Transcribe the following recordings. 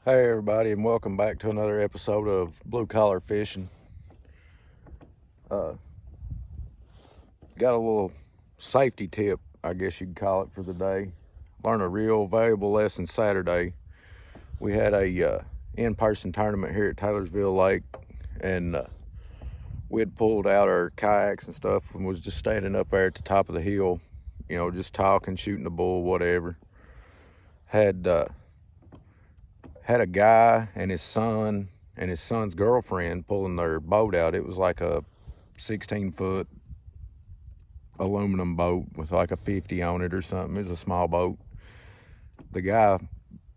Hey everybody, and welcome back to another episode of Blue Collar Fishing. Got a little safety tip, I guess you'd call it, for the day. Learned a real valuable lesson Saturday. We had a in-person tournament here at Taylorsville Lake, and we had pulled out our kayaks and stuff and was just standing up there at the top of the hill, just talking, shooting the bull, whatever. Had a guy and his son and his son's girlfriend pulling their boat out. It was like a 16-foot aluminum boat with like a 50 on it or something. It was a small boat. The guy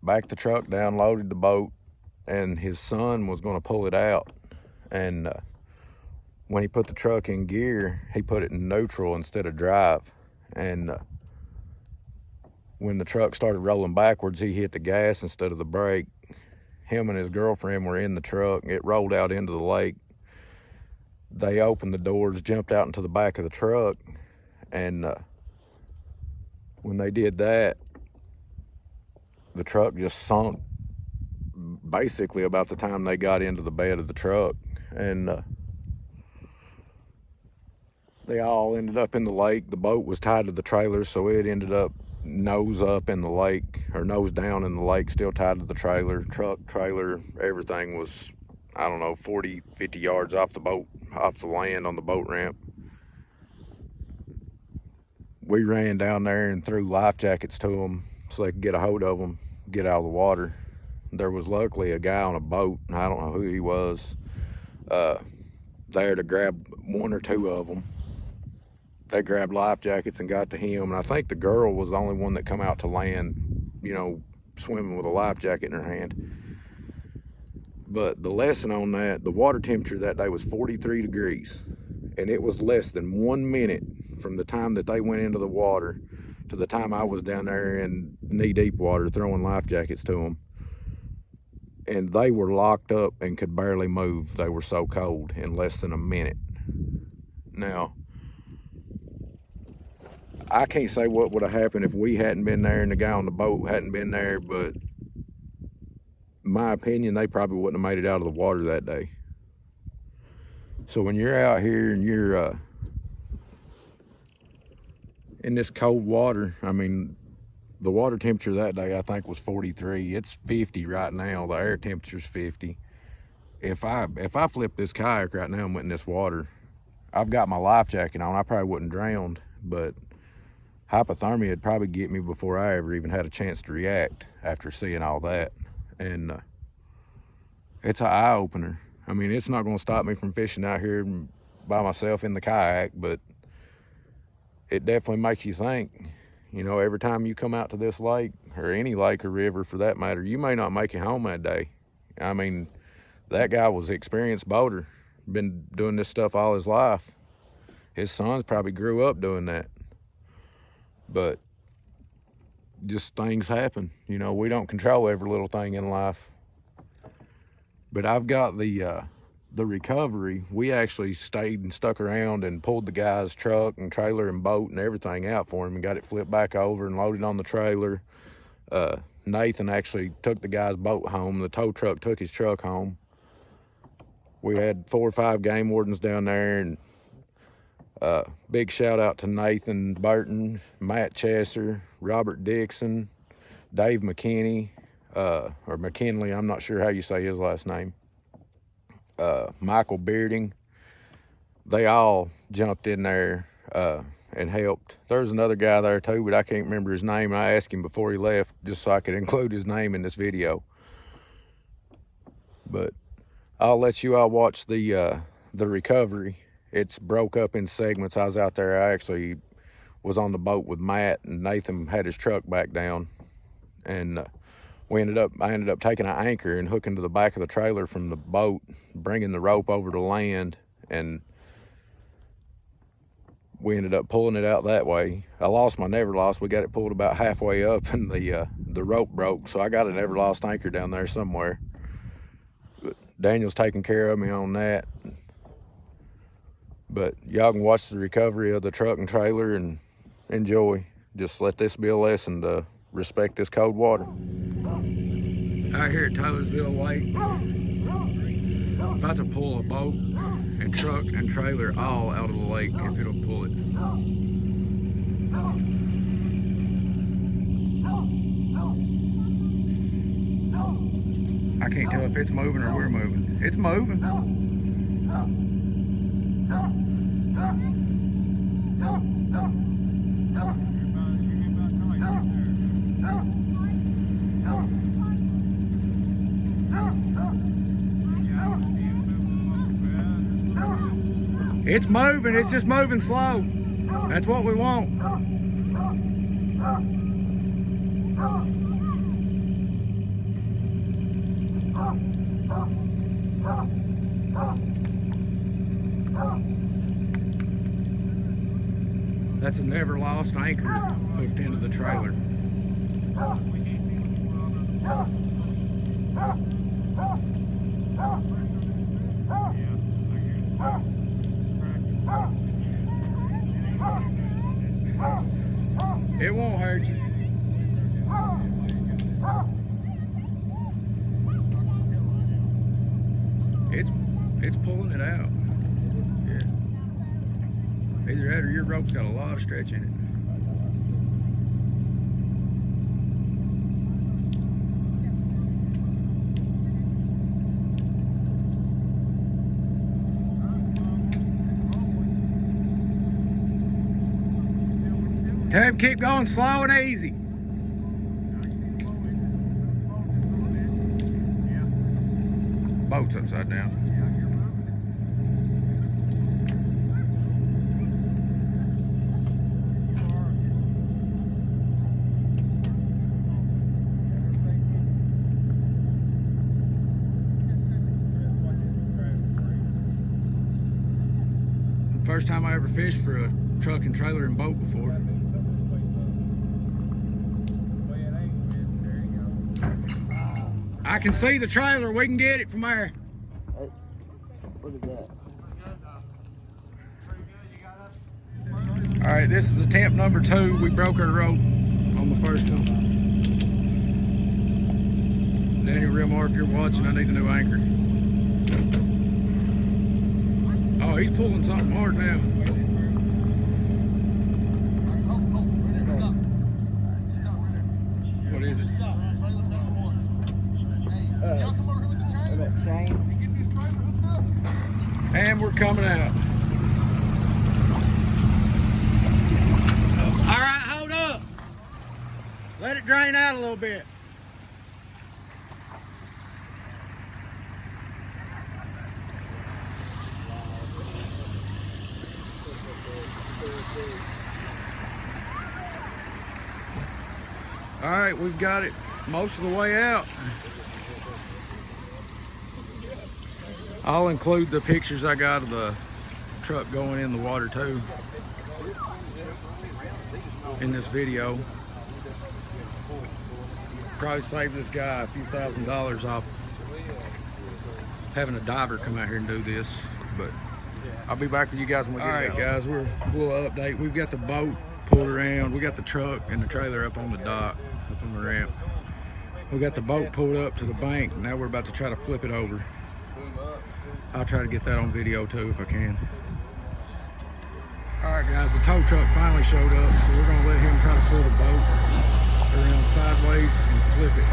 backed the truck down, loaded the boat, and his son was going to pull it out. And when he put the truck in gear, he put it in neutral instead of drive. And when the truck started rolling backwards, he hit the gas instead of the brake. Him and his girlfriend were in the truck. It rolled out into the lake. They opened the doors, jumped out into the back of the truck, and when they did that, the truck just sunk basically about the time they got into the bed of the truck. And they all ended up in the lake. The boat was tied to the trailer, so it ended up nose up in the lake, or nose down in the lake, still tied to the trailer. Truck, trailer, everything was, 40, 50 yards off the boat, off the land on the boat ramp. We ran down there and threw life jackets to them so they could get a hold of them, get out of the water. There was luckily a guy on a boat, and I don't know who he was, there to grab one or two of them. They grabbed life jackets and got to him, and I think the girl was the only one that come out to land, swimming with a life jacket in her hand. But the lesson on that, the water temperature that day was 43 degrees, and it was less than 1 minute from the time that they went into the water to the time I was down there in knee-deep water throwing life jackets to them. And they were locked up and could barely move. They were so cold in less than a minute. Now, I can't say what would have happened if we hadn't been there and the guy on the boat hadn't been there, but my opinion, they probably wouldn't have made it out of the water that day. So when you're out here and you're in this cold water, the water temperature that day I think was 43. It's 50 right now. The air temperature's 50. If I flipped this kayak right now and went in this water, I've got my life jacket on. I probably wouldn't drown, but hypothermia would probably get me before I ever even had a chance to react after seeing all that. And it's an eye-opener. It's not going to stop me from fishing out here by myself in the kayak, but it definitely makes you think. Every time you come out to this lake, or any lake or river for that matter, you may not make it home that day. That guy was an experienced boater, been doing this stuff all his life. His sons probably grew up doing that. But just things happen. We don't control every little thing in life. But I've got the recovery. We actually stayed and stuck around and pulled the guy's truck and trailer and boat and everything out for him and got it flipped back over and loaded on the trailer. Nathan actually took the guy's boat home. The tow truck took his truck home. We had 4 or 5 game wardens down there, and big shout out to Nathan Burton, Matt Chesser, Robert Dixon, Dave McKinney, or McKinley, I'm not sure how you say his last name, Michael Bearding. They all jumped in there and helped. There's another guy there too, but I can't remember his name. I asked him before he left just so I could include his name in this video. But I'll let you all watch the recovery. It's broke up in segments. I was out there. I actually was on the boat with Matt, and Nathan had his truck back down, and I ended up taking an anchor and hooking to the back of the trailer from the boat, bringing the rope over to land, and we ended up pulling it out that way. I lost my never lost. We got it pulled about halfway up, and the rope broke, so I got a never lost anchor down there somewhere. But Daniel's taking care of me on that. But y'all can watch the recovery of the truck and trailer and enjoy. Just let this be a lesson to respect this cold water. Out here at Taylorsville Lake, about to pull a boat and truck and trailer all out of the lake if it'll pull it. I can't tell if it's moving or we're moving. It's moving. It's moving, it's just moving slow. That's what we want. That's a never lost anchor hooked into the trailer. It won't hurt you. It's pulling it out. Yeah. Either that or your rope's got a lot of stretch in it. Tell him keep going slow and easy. Boat's upside down. First time I ever fished for a truck and trailer and boat before. I can see the trailer. We can get it from there. What is that? All right, this is attempt number 2. We broke our rope on the first one. Daniel Rimar, if you're watching, I need a new anchor. Oh, he's pulling something hard now. What is it? And we're coming out. All right, hold up. Let it drain out a little bit. All right, we've got it most of the way out. I'll include the pictures I got of the truck going in the water too in this video. Probably save this guy a few $1,000s off having a diver come out here and do this, but I'll be back with you guys when we get it out. All right, guys, we'll update. We've got the boat pulled around. We got the truck and the trailer up on the dock, up on the ramp. We got the boat pulled up to the bank. Now we're about to try to flip it over. I'll try to get that on video too if I can. All right, guys, the tow truck finally showed up, so we're gonna let him try to pull the boat around sideways and flip it.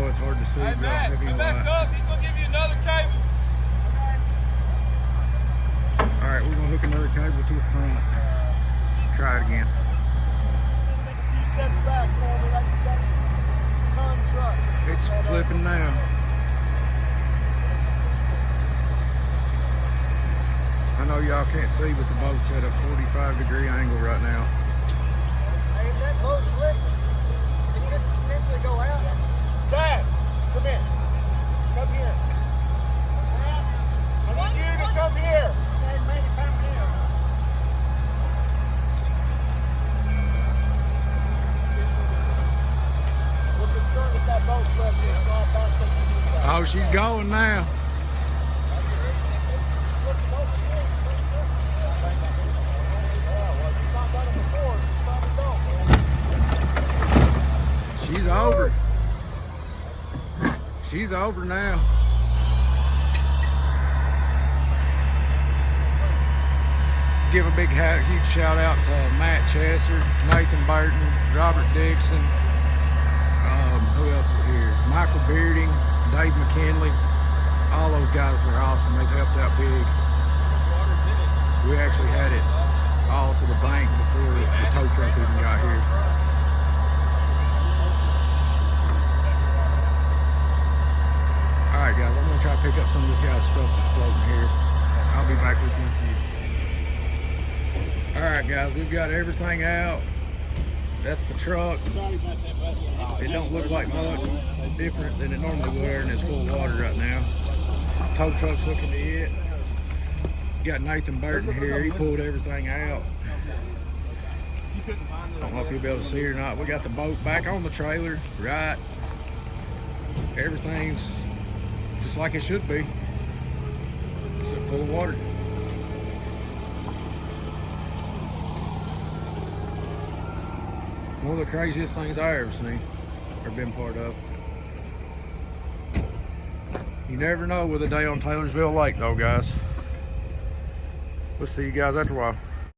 It's hard to see. Hey, Matt, come back up. He's going to give you another cable. All right, we're going to hook another cable to the front. Try it again. You step back for me like you got a ton truck. It's flipping now. I know y'all can't see, but the boat's at a 45-degree angle right now. Hey, if that boat's flipping, can you potentially go out? Dad, come in. Come here. I need you to come here. We're concerned with that boat pressure. It's all about the Oh, she's going now. She's over. She's over now. Give a big huge shout out to Matt Chesser, Nathan Burton, Robert Dixon. Who else is here? Michael Bearding, Dave McKinley. All those guys are awesome. They've helped out big. We actually had it all to the bank before the tow truck even got here. All right, guys, I'm gonna try to pick up some of this guy's stuff that's floating here. I'll be back with you in a few. All right, guys, we've got everything out. That's the truck. It don't look like much different than it normally would, and it's full of water right now. Tow truck's looking to it. Got Nathan Burton here. He pulled everything out. I don't know if you'll be able to see or not. We got the boat back on the trailer, right? Everything's just like it should be, except full of water. One of the craziest things I ever seen or been part of. You never know with a day on Taylorsville Lake though, guys. We'll see you guys after a while.